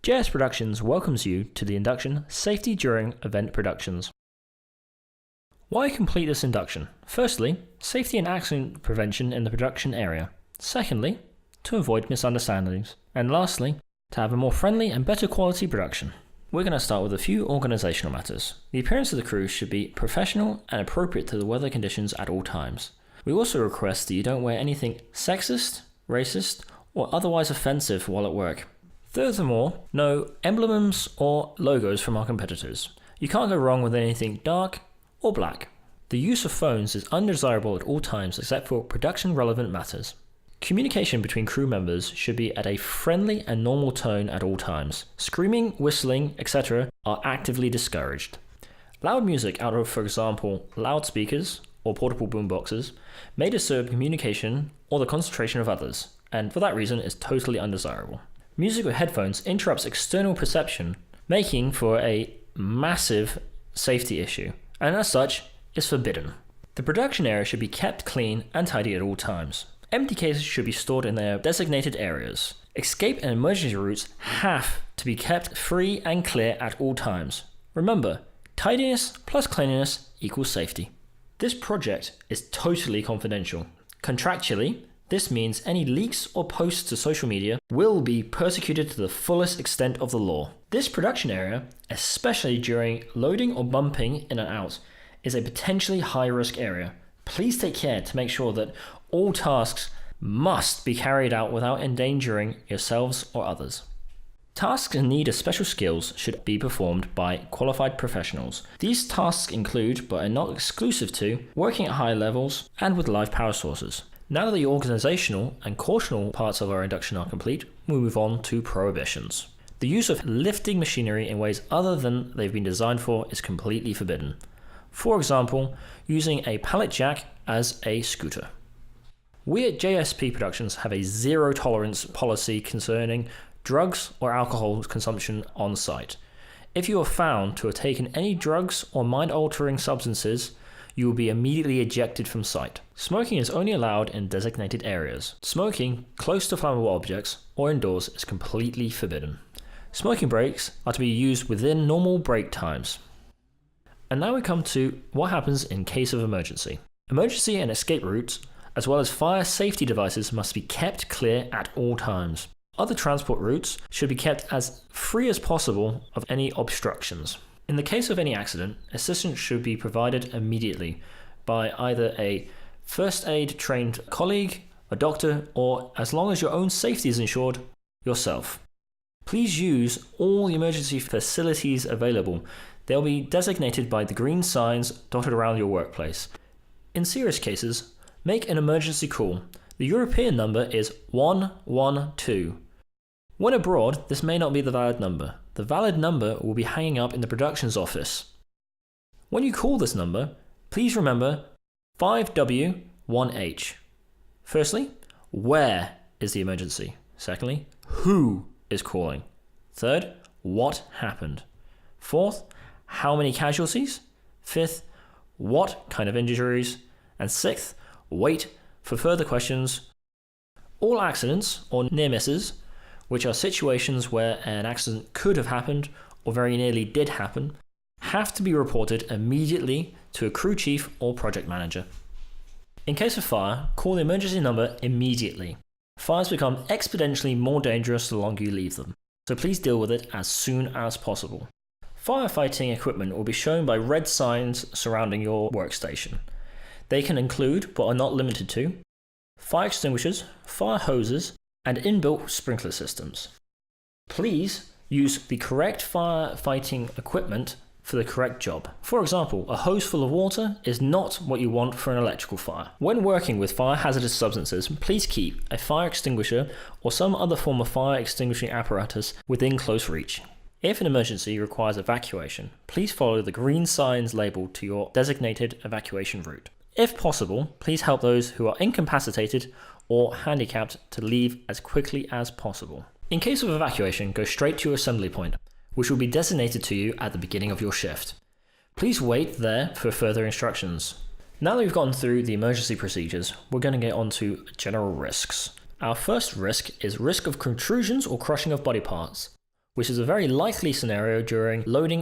JS Productions welcomes you to the induction Safety During Event Productions. Why complete this induction? Firstly, safety and accident prevention in the production area. Secondly, to avoid misunderstandings. And lastly, to have a more friendly and better quality production. We're going to start with a few organizational matters. The appearance of the crew should be professional and appropriate to the weather conditions at all times. We also request that you don't wear anything sexist, racist, or otherwise offensive while at work. Furthermore, no emblems or logos from our competitors. You can't go wrong with anything dark or black. The use of phones is undesirable at all times except for production relevant matters. Communication between crew members should be at a friendly and normal tone at all times. Screaming, whistling, etc. are actively discouraged. Loud music out of, for example, loudspeakers or portable boomboxes may disturb communication or the concentration of others, and for that reason is totally undesirable. Music with headphones interrupts external perception, making for a massive safety issue, and as such, is forbidden. The production area should be kept clean and tidy at all times. Empty cases should be stored in their designated areas. Escape and emergency routes have to be kept free and clear at all times. Remember, tidiness plus cleanliness equals safety. This project is totally confidential. Contractually, this means any leaks or posts to social media will be persecuted to the fullest extent of the law. This production area, especially during loading or bumping in and out, is a potentially high-risk area. Please take care to make sure that all tasks must be carried out without endangering yourselves or others. Tasks in need of special skills should be performed by qualified professionals. These tasks include, but are not exclusive to, working at high levels and with live power sources. Now that the organizational and cautional parts of our induction are complete, we move on to prohibitions. The use of lifting machinery in ways other than they've been designed for is completely forbidden. For example, using a pallet jack as a scooter. We at JSP Productions have a zero tolerance policy concerning drugs or alcohol consumption on site. If you are found to have taken any drugs or mind-altering substances, you will be immediately ejected from site. Smoking is only allowed in designated areas. Smoking close to flammable objects or indoors is completely forbidden. Smoking breaks are to be used within normal break times. And now we come to what happens in case of emergency. Emergency and escape routes, as well as fire safety devices, must be kept clear at all times. Other transport routes should be kept as free as possible of any obstructions. In the case of any accident, assistance should be provided immediately by either a first aid trained colleague, a doctor, or, as long as your own safety is ensured, yourself. Please use all the emergency facilities available. They'll be designated by the green signs dotted around your workplace. In serious cases, make an emergency call. The European number is 112. When abroad, this may not be the valid number. The valid number will be hanging up in the productions office. When you call this number, please remember 5W1H. Firstly, where is the emergency? Secondly, who is calling? Third, what happened? Fourth, how many casualties? Fifth, what kind of injuries? And sixth, wait for further questions. All accidents or near misses, which are situations where an accident could have happened or very nearly did happen, have to be reported immediately to a crew chief or project manager. In case of fire, call the emergency number immediately. Fires become exponentially more dangerous the longer you leave them, so please deal with it as soon as possible. Firefighting equipment will be shown by red signs surrounding your workstation. They can include, but are not limited to, fire extinguishers, fire hoses, and inbuilt sprinkler systems. Please use the correct firefighting equipment for the correct job. For example, a hose full of water is not what you want for an electrical fire. When working with fire hazardous substances, please keep a fire extinguisher or some other form of fire extinguishing apparatus within close reach. If an emergency requires evacuation, please follow the green signs labeled to your designated evacuation route. If possible, please help those who are incapacitated or handicapped to leave as quickly as possible. In case of evacuation, go straight to your assembly point, which will be designated to you at the beginning of your shift. Please wait there for further instructions. Now that we've gone through the emergency procedures, we're going to get on to general risks. Our first risk is risk of protrusions or crushing of body parts. which is a very likely scenario during loading.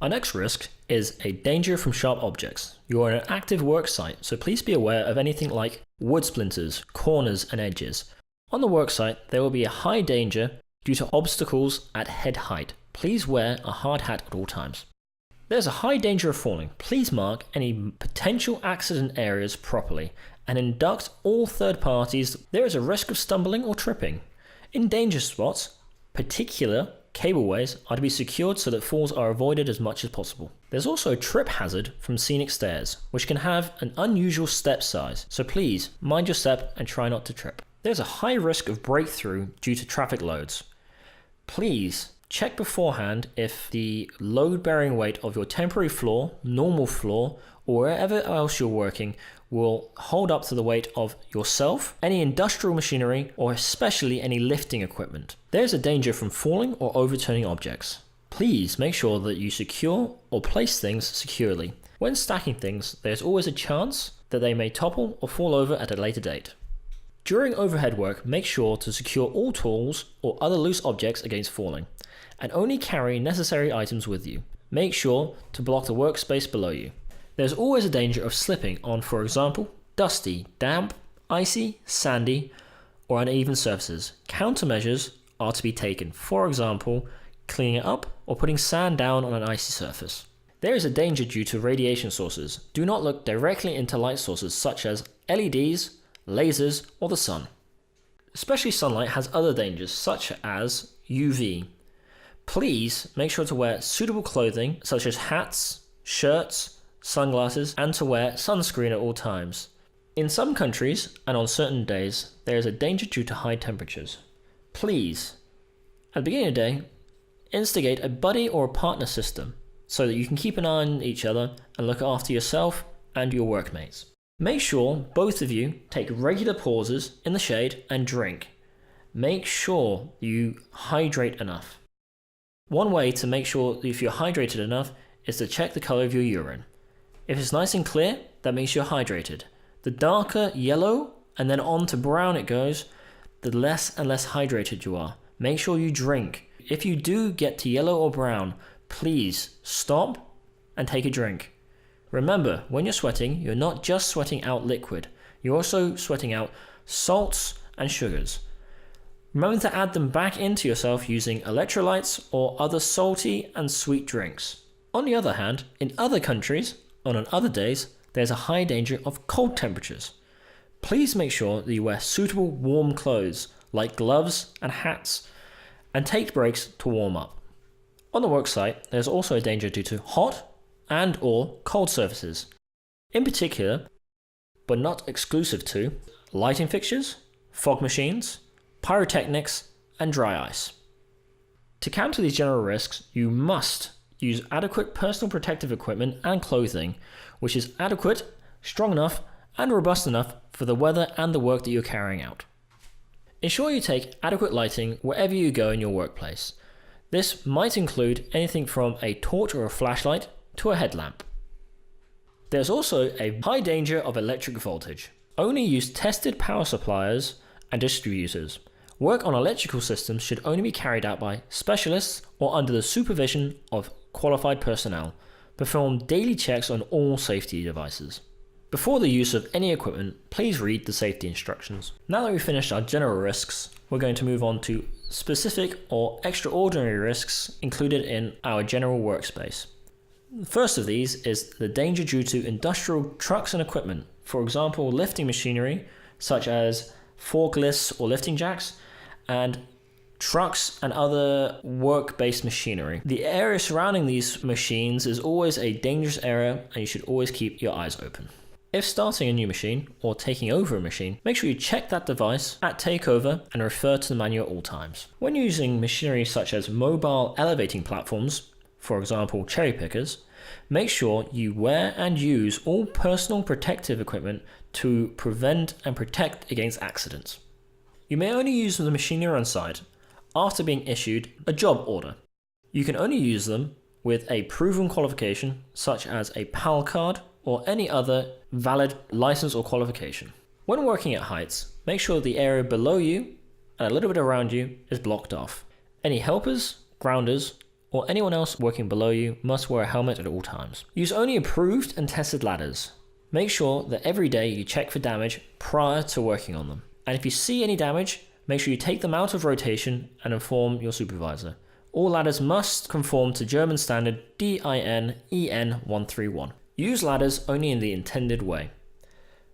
Our next risk is a danger from sharp objects. You are in an active work site, so please be aware of anything like wood splinters, corners and edges. On the work site, there will be a high danger due to obstacles at head height. Please wear a hard hat at all times. There's a high danger of falling. Please mark any potential accident areas properly and induct all third parties. There is a risk of stumbling or tripping. In danger spots, particular cableways are to be secured so that falls are avoided as much as possible. There's also a trip hazard from scenic stairs, which can have an unusual step size, so please mind your step and try not to trip. There's a high risk of breakthrough due to traffic loads. Please check beforehand if the load-bearing weight of your temporary floor, normal floor, or wherever else you're working will hold up to the weight of yourself, any industrial machinery, or especially any lifting equipment. There's a danger from falling or overturning objects. Please make sure that you secure or place things securely. When stacking things, there's always a chance that they may topple or fall over at a later date. During overhead work, make sure to secure all tools or other loose objects against falling, and only carry necessary items with you. Make sure to block the workspace below you. There's always a danger of slipping on, for example, dusty, damp, icy, sandy, or uneven surfaces. Countermeasures are to be taken, for example, cleaning it up or putting sand down on an icy surface. There is a danger due to radiation sources. Do not look directly into light sources such as LEDs, lasers, or the sun. Especially sunlight has other dangers such as UV. Please make sure to wear suitable clothing such as hats, shirts, sunglasses, and to wear sunscreen at all times. In some countries and on certain days, there is a danger due to high temperatures. Please, at the beginning of the day, instigate a buddy or a partner system so that you can keep an eye on each other and look after yourself and your workmates. Make sure both of you take regular pauses in the shade and drink. Make sure you hydrate enough. One way to make sure if you're hydrated enough is to check the color of your urine. If it's nice and clear, that means you're hydrated. The darker yellow and then on to brown it goes, the less and less hydrated you are. Make sure you drink. If you do get to yellow or brown, please stop and take a drink. Remember, when you're sweating, you're not just sweating out liquid, you're also sweating out salts and sugars. Remember to add them back into yourself using electrolytes or other salty and sweet drinks. On the other hand, in other countries, on other days, there's a high danger of cold temperatures. Please make sure that you wear suitable warm clothes like gloves and hats and take breaks to warm up. On the work site, there's also a danger due to hot and or cold surfaces. In particular, but not exclusive to, lighting fixtures, fog machines, pyrotechnics, and dry ice. To counter these general risks, you must use adequate personal protective equipment and clothing, which is adequate, strong enough, and robust enough for the weather and the work that you're carrying out. Ensure you take adequate lighting wherever you go in your workplace. This might include anything from a torch or a flashlight to a headlamp. There's also a high danger of electric voltage. Only use tested power suppliers and distributors. Work on electrical systems should only be carried out by specialists or under the supervision of qualified personnel. Perform daily checks on all safety devices. Before the use of any equipment, please read the safety instructions. Now that we've finished our general risks, we're going to move on to specific or extraordinary risks included in our general workspace. The first of these is the danger due to industrial trucks and equipment. For example, lifting machinery such as forklifts or lifting jacks, and trucks and other work-based machinery. The area surrounding these machines is always a dangerous area and you should always keep your eyes open. If starting a new machine or taking over a machine, make sure you check that device at takeover and refer to the manual at all times. When using machinery such as mobile elevating platforms, for example cherry pickers, make sure you wear and use all personal protective equipment to prevent and protect against accidents. You may only use the machinery on site after being issued a job order. You can only use them with a proven qualification such as a PAL card or any other valid license or qualification. When working at heights, make sure the area below you and a little bit around you is blocked off. Any helpers, grounders, or anyone else working below you must wear a helmet at all times. Use only approved and tested ladders. Make sure that every day you check for damage prior to working on them. And if you see any damage, make sure you take them out of rotation and inform your supervisor. All ladders must conform to German standard DIN EN 131. Use ladders only in the intended way.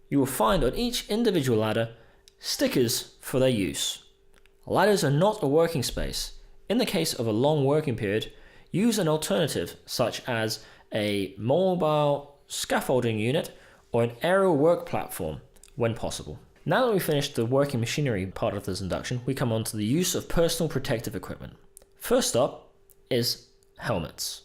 You will find on each individual ladder stickers for their use. Ladders are not a working space. In the case of a long working period, use an alternative such as a mobile scaffolding unit or an aerial work platform when possible. Now that we've finished the working machinery part of this induction, we come on to the use of personal protective equipment. First up is helmets.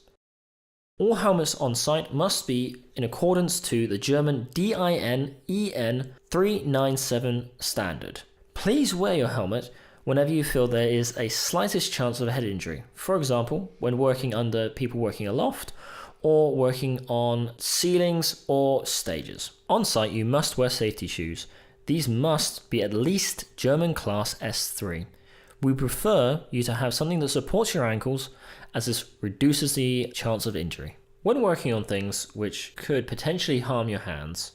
All helmets on site must be in accordance to the German DIN EN 397 standard. Please wear your helmet whenever you feel there is a slightest chance of a head injury. For example, when working under people working aloft or working on ceilings or stages. On site, you must wear safety shoes. These must be at least German class S3. We prefer you to have something that supports your ankles, as this reduces the chance of injury. When working on things which could potentially harm your hands,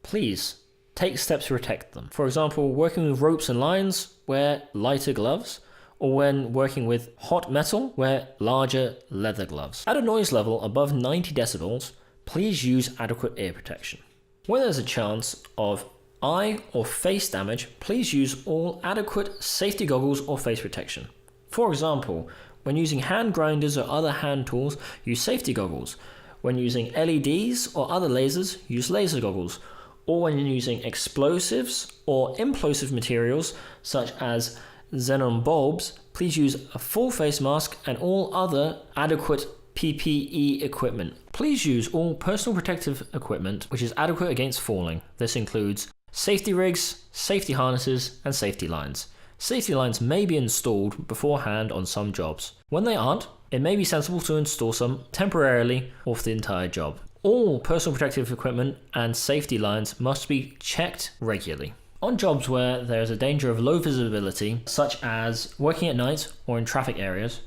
please take steps to protect them. For example, working with ropes and lines, wear lighter gloves, or when working with hot metal, wear larger leather gloves. At a noise level above 90 decibels, please use adequate ear protection. When there's a chance of eye or face damage, please use all adequate safety goggles or face protection. For example, when using hand grinders or other hand tools, use safety goggles. When using LEDs or other lasers, use laser goggles. Or when using explosives or implosive materials such as xenon bulbs, please use a full face mask and all other adequate PPE equipment. Please use all personal protective equipment which is adequate against falling. This includes safety rigs, safety harnesses, and safety lines. Safety lines may be installed beforehand on some jobs. When they aren't, it may be sensible to install some temporarily or for the entire job. All personal protective equipment and safety lines must be checked regularly. On jobs where there is a danger of low visibility, such as working at night or in traffic areas,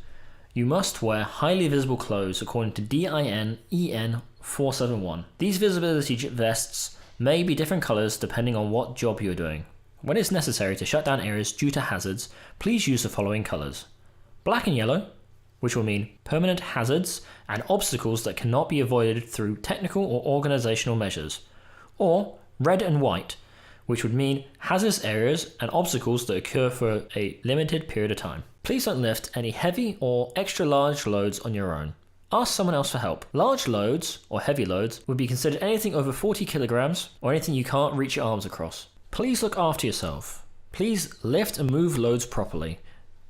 you must wear highly visible clothes according to DIN EN 471. These visibility vests may be different colors depending on what job you're doing. When it's necessary to shut down areas due to hazards, please use the following colors: black and yellow, which will mean permanent hazards and obstacles that cannot be avoided through technical or organizational measures, or red and white, which would mean hazardous areas and obstacles that occur for a limited period of time. Please don't lift any heavy or extra large loads on your own. Ask someone else for help. Large loads or heavy loads would be considered anything over 40 kilograms or anything you can't reach your arms across. Please look after yourself. Please lift and move loads properly.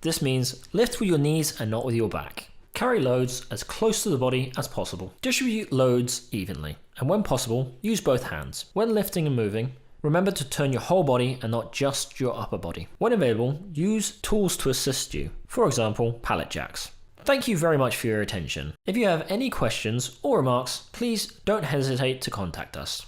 This means lift with your knees and not with your back. Carry loads as close to the body as possible. Distribute loads evenly, and when possible, use both hands. When lifting and moving, remember to turn your whole body and not just your upper body. When available, use tools to assist you. For example, pallet jacks. Thank you very much for your attention. If you have any questions or remarks, please don't hesitate to contact us.